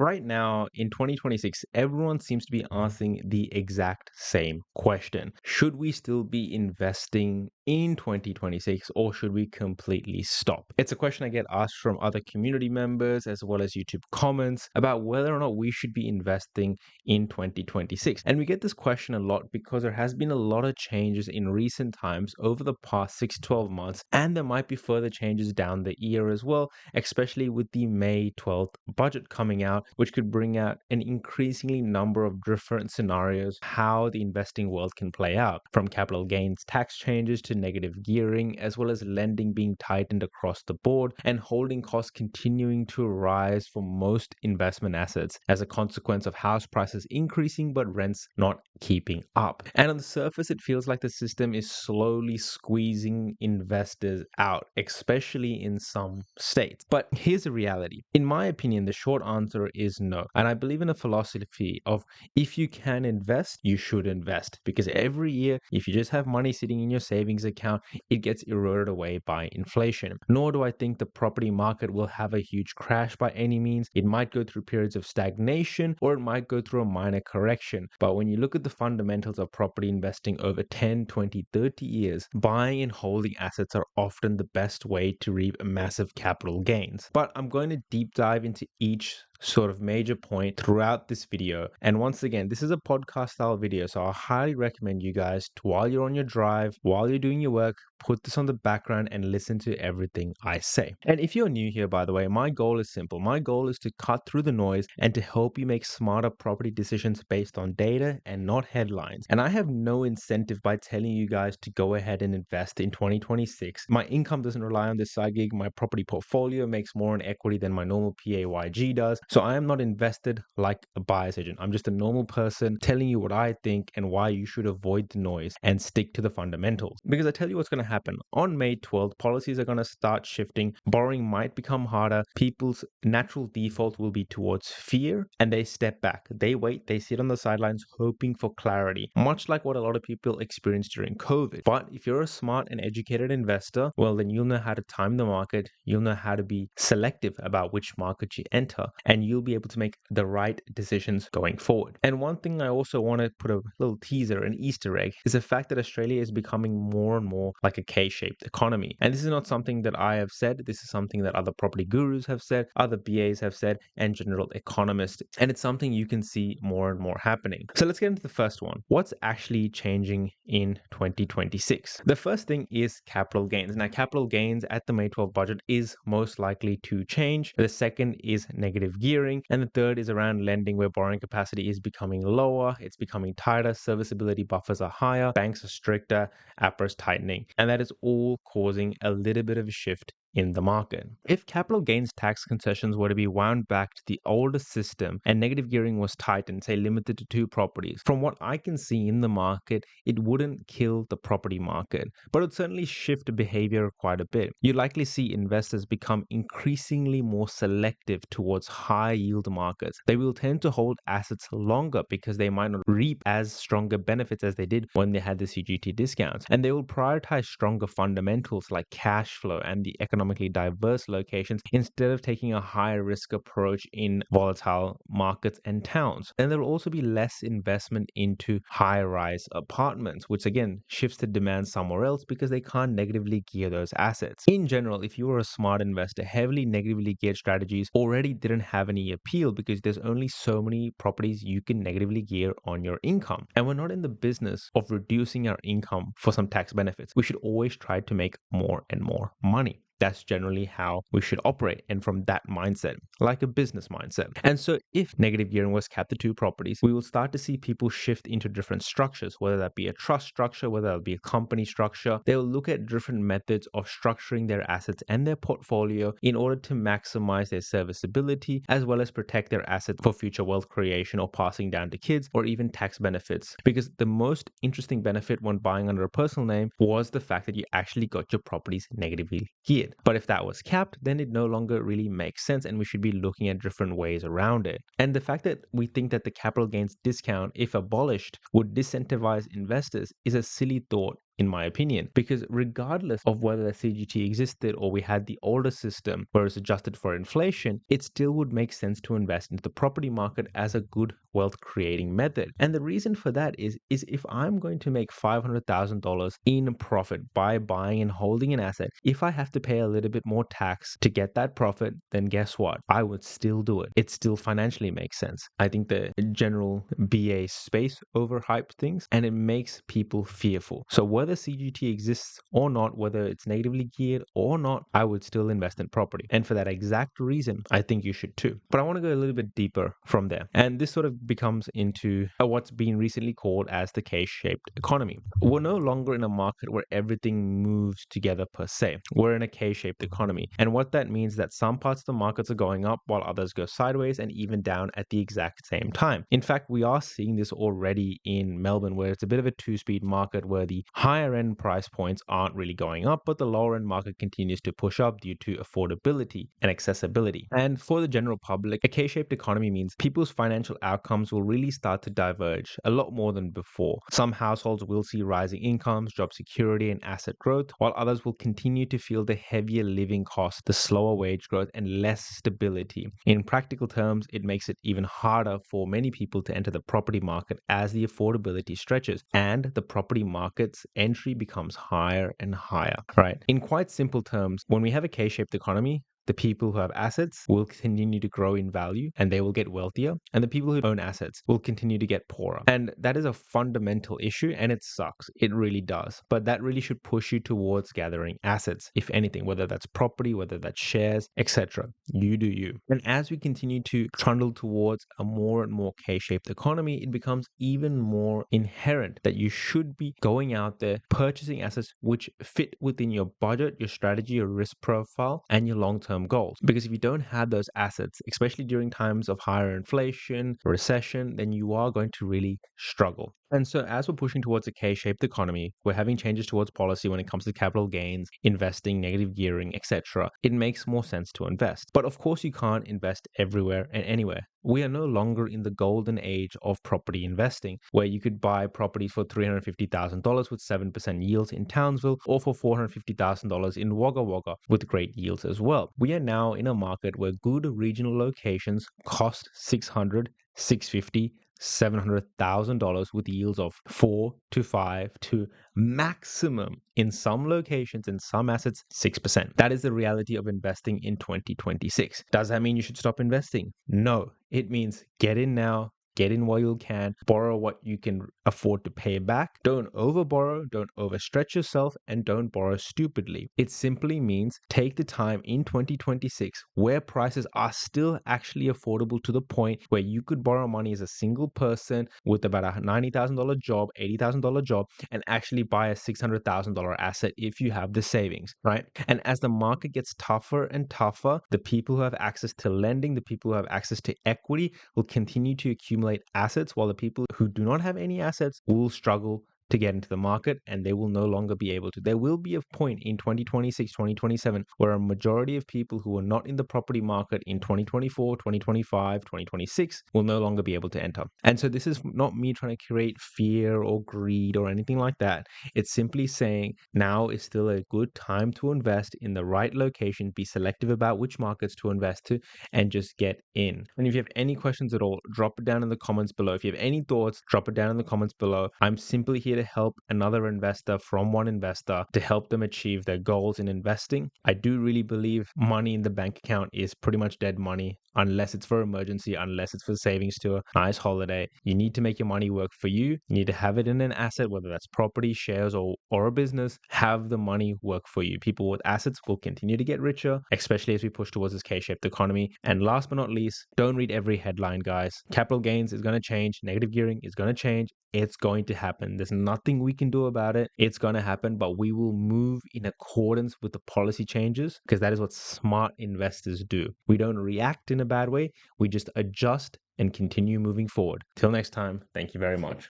Right now in 2026, everyone seems to be asking the exact same question. Should we still be investing in 2026 or should we completely stop? It's a question I get asked from other community members as well as YouTube comments about whether or not we should be investing in 2026. And we get this question a lot because there has been a lot of changes in recent times over the past 6-12 months, and there might be further changes down the year as well, especially with the May 12th budget coming out, which could bring out an increasingly number of different scenarios how the investing world can play out, from capital gains tax changes to negative gearing, as well as lending being tightened across the board and holding costs continuing to rise for most investment assets as a consequence of house prices increasing but rents not keeping up. And on the surface, it feels like the system is slowly squeezing investors out, especially in some states. But here's the reality. In my opinion, the short answer is no. And I believe in a philosophy of if you can invest, you should invest. Because every year, if you just have money sitting in your savings account, it gets eroded away by inflation. Nor do I think the property market will have a huge crash by any means. It might go through periods of stagnation or it might go through a minor correction. But when you look at the fundamentals of property investing over 10, 20, 30 years, buying and holding assets are often the best way to reap massive capital gains. But I'm going to deep dive into each sort of major point throughout this video. And once again, this is a podcast style video, so I highly recommend you guys to, while you're on your drive, while you're doing your work, put this on the background and listen to everything I say. And if you're new here, by the way, my goal is simple. My goal is to cut through the noise and to help you make smarter property decisions based on data and not headlines. And I have no incentive by telling you guys to go ahead and invest in 2026. My income doesn't rely on this side gig. My property portfolio makes more in equity than my normal PAYG does. So I am not invested like a buyer's agent. I'm just a normal person telling you what I think and why you should avoid the noise and stick to the fundamentals. Because I tell you what's going to happen. On May 12th, policies are going to start shifting. Borrowing might become harder. People's natural default will be towards fear and they step back. They wait. They sit on the sidelines hoping for clarity, much like what a lot of people experienced during COVID. But if you're a smart and educated investor, well, then you'll know how to time the market. You'll know how to be selective about which market you enter, and you'll be able to make the right decisions going forward. And one thing I also want to put a little teaser, an Easter egg, is the fact that Australia is becoming more and more like a K-shaped economy. And this is not something that I have said. This is something that other property gurus have said, other BAs have said, and general economists. And it's something you can see more and more happening. So let's get into the first one. What's actually changing in 2026? The first thing is capital gains. Now, capital gains at the May 12 budget is most likely to change. The second is negative gearing. And the third is around lending, where borrowing capacity is becoming lower, it's becoming tighter, serviceability buffers are higher, banks are stricter, APRA's tightening. And that is all causing a little bit of a shift in the market. If capital gains tax concessions were to be wound back to the older system and negative gearing was tightened, say limited to 2 properties, from what I can see in the market, it wouldn't kill the property market, but it would certainly shift behavior quite a bit. You'd likely see investors become increasingly more selective towards high yield markets. They will tend to hold assets longer because they might not reap as stronger benefits as they did when they had the CGT discounts. And they will prioritize stronger fundamentals like cash flow and the economically diverse locations instead of taking a higher risk approach in volatile markets and towns. And there will also be less investment into high rise apartments, which again shifts the demand somewhere else because they can't negatively gear those assets. In general, if you were a smart investor, heavily negatively geared strategies already didn't have any appeal because there's only so many properties you can negatively gear on your income. And we're not in the business of reducing our income for some tax benefits. We should always try to make more and more money. That's generally how we should operate, and from that mindset, like a business mindset. And so if negative gearing was capped to 2 properties, we will start to see people shift into different structures, whether that be a trust structure, whether that be a company structure. They will look at different methods of structuring their assets and their portfolio in order to maximize their serviceability, as well as protect their assets for future wealth creation or passing down to kids, or even tax benefits. Because the most interesting benefit when buying under a personal name was the fact that you actually got your properties negatively geared. But if that was capped, then it no longer really makes sense, and we should be looking at different ways around it. And the fact that we think that the capital gains discount, if abolished, would disincentivize investors is a silly thought in my opinion, because regardless of whether the CGT existed or we had the older system where it's adjusted for inflation, it still would make sense to invest into the property market as a good wealth creating method. And the reason for that is if I'm going to make $500,000 in profit by buying and holding an asset, if I have to pay a little bit more tax to get that profit, then guess what? I would still do it. It still financially makes sense. I think the general BA space overhyped things and it makes people fearful. So whether CGT exists or not, whether it's negatively geared or not, I would still invest in property. And for that exact reason, I think you should too. But I want to go a little bit deeper from there. And this sort of becomes into what's been recently called as the K-shaped economy. We're no longer in a market where everything moves together per se. We're in a K-shaped economy. And what that means is that some parts of the markets are going up while others go sideways and even down at the exact same time. In fact, we are seeing this already in Melbourne, where it's a bit of a two-speed market where the higher end price points aren't really going up, but the lower end market continues to push up due to affordability and accessibility. And for the general public, a K-shaped economy means people's financial outcomes will really start to diverge a lot more than before. Some households will see rising incomes, job security, and asset growth, while others will continue to feel the heavier living costs, the slower wage growth, and less stability. In practical terms, it makes it even harder for many people to enter the property market as the affordability stretches and the property market's entry becomes higher and higher, right? In quite simple terms, when we have a K-shaped economy, the people who have assets will continue to grow in value and they will get wealthier, and the people who own assets will continue to get poorer. And that is a fundamental issue, and it sucks. It really does. But that really should push you towards gathering assets, if anything, whether that's property, whether that's shares, etc. You do you. And as we continue to trundle towards a more and more K-shaped economy, it becomes even more inherent that you should be going out there purchasing assets which fit within your budget, your strategy, your risk profile, and your long-term goals. Because if you don't have those assets, especially during times of higher inflation, recession, then you are going to really struggle. And so as we're pushing towards a K-shaped economy, we're having changes towards policy when it comes to capital gains, investing, negative gearing, etc. It makes more sense to invest. But of course, you can't invest everywhere and anywhere. We are no longer in the golden age of property investing, where you could buy properties for $350,000 with 7% yields in Townsville or for $450,000 in Wagga Wagga with great yields as well. We are now in a market where good regional locations cost $600,000, $650,000, $700,000 with yields of 4 to 5 to maximum in some locations and some assets 6%. That is the reality of investing in 2026. Does that mean you should stop investing? No, it means get in now. Get in while you can, borrow what you can afford to pay back. Don't overborrow, don't overstretch yourself, and don't borrow stupidly. It simply means take the time in 2026 where prices are still actually affordable to the point where you could borrow money as a single person with about a $90,000 job, $80,000 job, and actually buy a $600,000 asset if you have the savings, right? And as the market gets tougher and tougher, the people who have access to lending, the people who have access to equity will continue to accumulate assets, while the people who do not have any assets will struggle to get into the market and they will no longer be able to. There will be a point in 2026, 2027 where a majority of people who are not in the property market in 2024, 2025, 2026 will no longer be able to enter. And so this is not me trying to create fear or greed or anything like that. It's simply saying now is still a good time to invest in the right location, be selective about which markets to invest to, and just get in. And if you have any questions at all, drop it down in the comments below. If you have any thoughts, drop it down in the comments below. I'm simply here to help another investor from one investor to help them achieve their goals in investing. I do really believe money in the bank account is pretty much dead money unless it's for emergency, unless it's for savings to a nice holiday. You need to make your money work for you. You need to have it in an asset, whether that's property, shares, or a business. Have the money work for you. People with assets will continue to get richer, especially as we push towards this K-shaped economy. And last but not least, don't read every headline, guys. Capital gains is going to change. Negative gearing is going to change. It's going to happen. There's nothing we can do about it. It's going to happen, but we will move in accordance with the policy changes because that is what smart investors do. We don't react in a bad way. We just adjust and continue moving forward. Till next time, thank you very much.